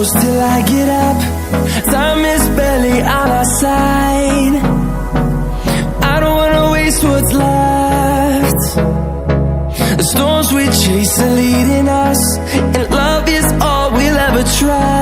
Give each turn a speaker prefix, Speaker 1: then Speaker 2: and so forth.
Speaker 1: close till I get up. Time is barely on our side. I don't wanna waste what's left. The storms we chase are leading us, and love is all we'll ever try.